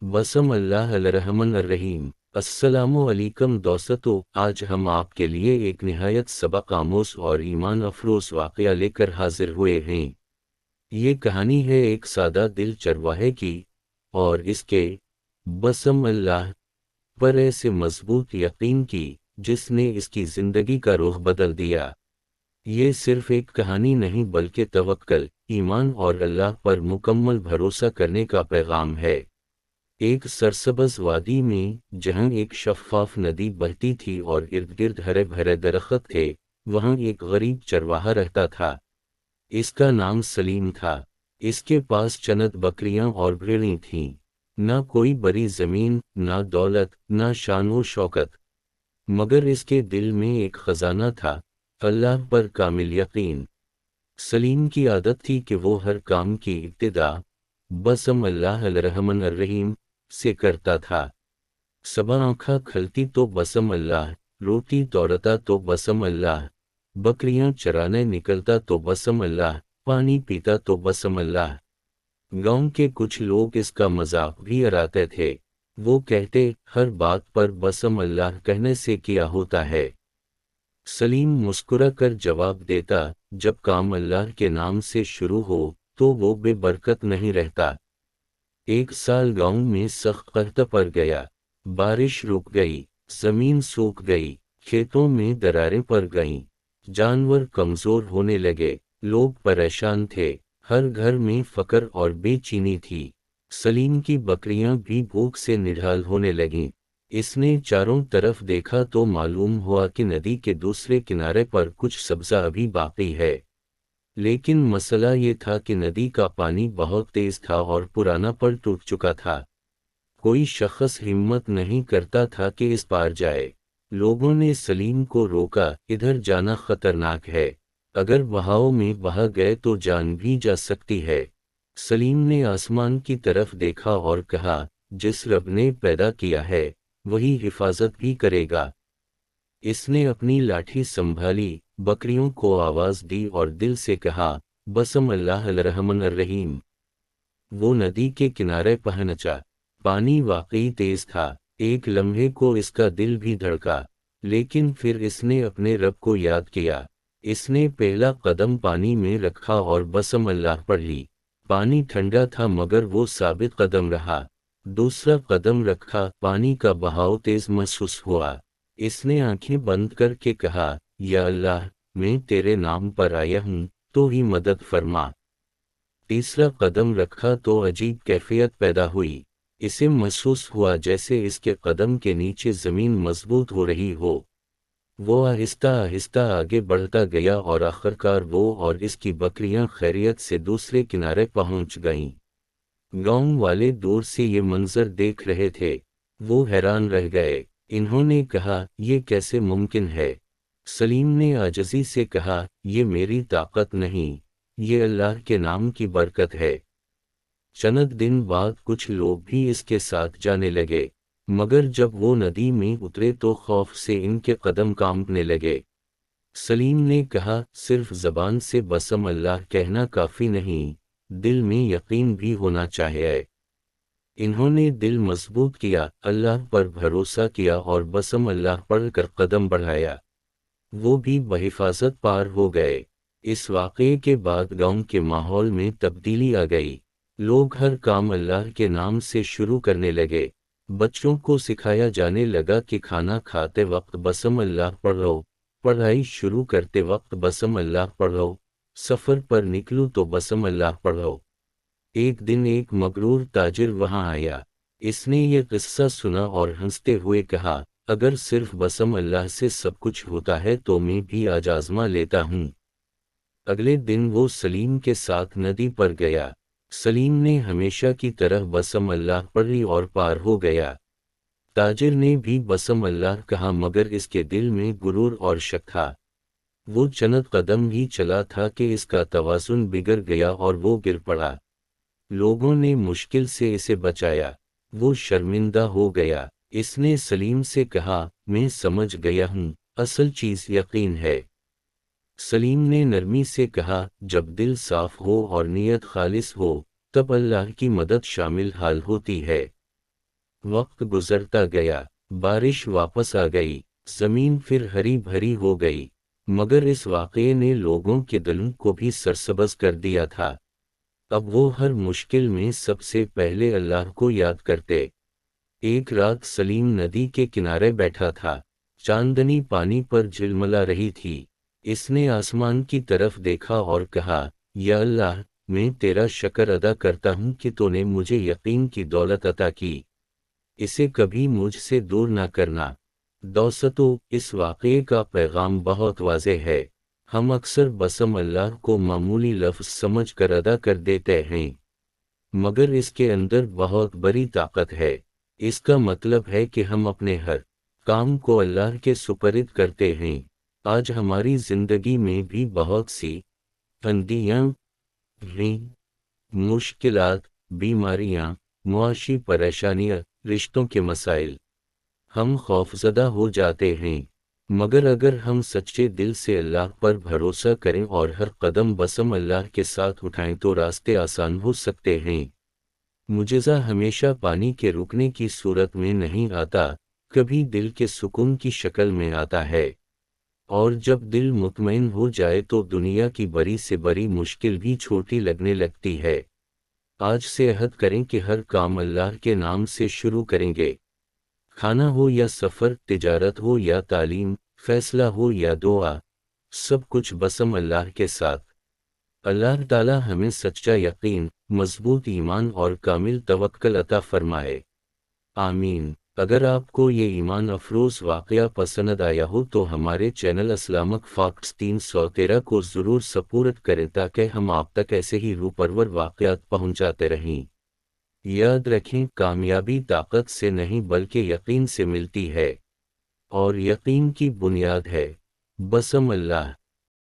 بسم اللہ الرحمن الرحیم۔ السلام علیکم دوستو، آج ہم آپ کے لیے ایک نہایت سبق آموز اور ایمان افروز واقعہ لے کر حاضر ہوئے ہیں۔ یہ کہانی ہے ایک سادہ دل چرواہے کی، اور اس کے بسم اللہ پر ایسے مضبوط یقین کی جس نے اس کی زندگی کا رخ بدل دیا۔ یہ صرف ایک کہانی نہیں بلکہ توکل، ایمان اور اللہ پر مکمل بھروسہ کرنے کا پیغام ہے۔ ایک سرسبز وادی میں جہاں ایک شفاف ندی بہتی تھی اور ارد گرد ہرے بھرے درخت تھے، وہاں ایک غریب چرواہا رہتا تھا۔ اس کا نام سلیم تھا۔ اس کے پاس چند بکریاں اور بھیڑیں تھیں۔ نہ کوئی بڑی زمین، نہ دولت، نہ شان و شوکت، مگر اس کے دل میں ایک خزانہ تھا، اللہ پر کامل یقین۔ سلیم کی عادت تھی کہ وہ ہر کام کی ابتدا بسم اللہ الرحمن الرحیم سے کرتا تھا۔ صبح آنکھیں کھلتی تو بسم اللہ، روٹی توڑتا تو بسم اللہ، بکریاں چرانے نکلتا تو بسم اللہ، پانی پیتا تو بسم اللہ۔ گاؤں کے کچھ لوگ اس کا مذاق بھی اڑاتے تھے۔ وہ کہتے، ہر بات پر بسم اللہ کہنے سے کیا ہوتا ہے؟ سلیم مسکرا کر جواب دیتا، جب کام اللہ کے نام سے شروع ہو تو وہ بے برکت نہیں رہتا۔ ایک سال گاؤں میں سخت قحط پڑ گیا۔ بارش رک گئی، زمین سوکھ گئی، کھیتوں میں دراریں پڑ گئیں، جانور کمزور ہونے لگے، لوگ پریشان تھے، ہر گھر میں فقر اور بے چینی تھی۔ سلیم کی بکریاں بھی بھوک سے نڈھال ہونے لگیں۔ اس نے چاروں طرف دیکھا تو معلوم ہوا کہ ندی کے دوسرے کنارے پر کچھ سبزہ ابھی باقی ہے، لیکن مسئلہ یہ تھا کہ ندی کا پانی بہت تیز تھا اور پرانا پل ٹوٹ چکا تھا۔ کوئی شخص ہمت نہیں کرتا تھا کہ اس پار جائے۔ لوگوں نے سلیم کو روکا، ادھر جانا خطرناک ہے، اگر بہاؤ میں بہا گئے تو جان بھی جا سکتی ہے۔ سلیم نے آسمان کی طرف دیکھا اور کہا، جس رب نے پیدا کیا ہے وہی حفاظت بھی کرے گا۔ اس نے اپنی لاٹھی سنبھالی، بکریوں کو آواز دی اور دل سے کہا، بسم اللہ الرحمن الرحیم۔ وہ ندی کے کنارے پہنچا۔ پانی واقعی تیز تھا، ایک لمحے کو اس کا دل بھی دھڑکا، لیکن پھر اس نے اپنے رب کو یاد کیا۔ اس نے پہلا قدم پانی میں رکھا اور بسم اللہ پڑھ لی۔ پانی ٹھنڈا تھا مگر وہ ثابت قدم رہا۔ دوسرا قدم رکھا، پانی کا بہاؤ تیز محسوس ہوا۔ اس نے آنکھیں بند کر کے کہا، یا اللہ، میں تیرے نام پر آیا ہوں، تو ہی مدد فرما۔ تیسرا قدم رکھا تو عجیب کیفیت پیدا ہوئی۔ اسے محسوس ہوا جیسے اس کے قدم کے نیچے زمین مضبوط ہو رہی ہو۔ وہ آہستہ آہستہ آگے بڑھتا گیا اور آخرکار وہ اور اس کی بکریاں خیریت سے دوسرے کنارے پہنچ گئیں۔ گاؤں والے دور سے یہ منظر دیکھ رہے تھے۔ وہ حیران رہ گئے۔ انہوں نے کہا، یہ کیسے ممکن ہے؟ سلیم نے عاجزی سے کہا، یہ میری طاقت نہیں، یہ اللہ کے نام کی برکت ہے۔ چند دن بعد کچھ لوگ بھی اس کے ساتھ جانے لگے، مگر جب وہ ندی میں اترے تو خوف سے ان کے قدم کانپنے لگے۔ سلیم نے کہا، صرف زبان سے بسم اللہ کہنا کافی نہیں، دل میں یقین بھی ہونا چاہیے۔ انہوں نے دل مضبوط کیا، اللہ پر بھروسہ کیا اور بسم اللہ پڑھ کر قدم بڑھایا۔ وہ بھی بحفاظت پار ہو گئے۔ اس واقعے کے بعد گاؤں کے ماحول میں تبدیلی آ گئی۔ لوگ ہر کام اللہ کے نام سے شروع کرنے لگے۔ بچوں کو سکھایا جانے لگا کہ کھانا کھاتے وقت بسم اللہ پڑھو، پڑھائی شروع کرتے وقت بسم اللہ پڑھو، سفر پر نکلو تو بسم اللہ پڑھو۔ ایک دن ایک مغرور تاجر وہاں آیا۔ اس نے یہ قصہ سنا اور ہنستے ہوئے کہا، اگر صرف بسم اللہ سے سب کچھ ہوتا ہے تو میں بھی آج آزما لیتا ہوں۔ اگلے دن وہ سلیم کے ساتھ ندی پر گیا۔ سلیم نے ہمیشہ کی طرح بسم اللہ پڑھی اور پار ہو گیا۔ تاجر نے بھی بسم اللہ کہا مگر اس کے دل میں غرور اور شک تھا۔ وہ چند قدم ہی چلا تھا کہ اس کا توازن بگڑ گیا اور وہ گر پڑا۔ لوگوں نے مشکل سے اسے بچایا۔ وہ شرمندہ ہو گیا۔ اس نے سلیم سے کہا، میں سمجھ گیا ہوں، اصل چیز یقین ہے۔ سلیم نے نرمی سے کہا، جب دل صاف ہو اور نیت خالص ہو، تب اللہ کی مدد شامل حال ہوتی ہے۔ وقت گزرتا گیا، بارش واپس آ گئی، زمین پھر ہری بھری ہو گئی، مگر اس واقعے نے لوگوں کے دلوں کو بھی سرسبز کر دیا تھا۔ اب وہ ہر مشکل میں سب سے پہلے اللہ کو یاد کرتے۔ ایک رات سلیم ندی کے کنارے بیٹھا تھا، چاندنی پانی پر جھلملا رہی تھی۔ اس نے آسمان کی طرف دیکھا اور کہا، یا اللہ، میں تیرا شکر ادا کرتا ہوں کہ تو نے مجھے یقین کی دولت عطا کی، اسے کبھی مجھ سے دور نہ کرنا۔ دوستو، اس واقعے کا پیغام بہت واضح ہے۔ ہم اکثر بسم اللہ کو معمولی لفظ سمجھ کر ادا کر دیتے ہیں، مگر اس کے اندر بہت بڑی طاقت ہے۔ اس کا مطلب ہے کہ ہم اپنے ہر کام کو اللہ کے سپرد کرتے ہیں۔ آج ہماری زندگی میں بھی بہت سی بندیاں ہیں، مشکلات، بیماریاں، معاشی پریشانیاں، رشتوں کے مسائل۔ ہم خوفزدہ ہو جاتے ہیں، مگر اگر ہم سچے دل سے اللہ پر بھروسہ کریں اور ہر قدم بسم اللہ کے ساتھ اٹھائیں تو راستے آسان ہو سکتے ہیں۔ معجزہ ہمیشہ پانی کے رکنے کی صورت میں نہیں آتا، کبھی دل کے سکون کی شکل میں آتا ہے۔ اور جب دل مطمئن ہو جائے تو دنیا کی بڑی سے بڑی مشکل بھی چھوٹی لگنے لگتی ہے۔ آج سے عہد کریں کہ ہر کام اللہ کے نام سے شروع کریں گے۔ کھانا ہو یا سفر، تجارت ہو یا تعلیم، فیصلہ ہو یا دعا، سب کچھ بسم اللہ کے ساتھ۔ اللہ تعالی ہمیں سچا یقین، مضبوط ایمان اور کامل توکل عطا فرمائے۔ آمین۔ اگر آپ کو یہ ایمان افروز واقعہ پسند آیا ہو تو ہمارے چینل اسلامک فیکٹس 313 کو ضرور سپورٹ کریں تاکہ ہم آپ تک ایسے ہی روح پرور واقعات پہنچاتے رہیں۔ یاد رکھیں، کامیابی طاقت سے نہیں بلکہ یقین سے ملتی ہے، اور یقین کی بنیاد ہے بسم اللہ۔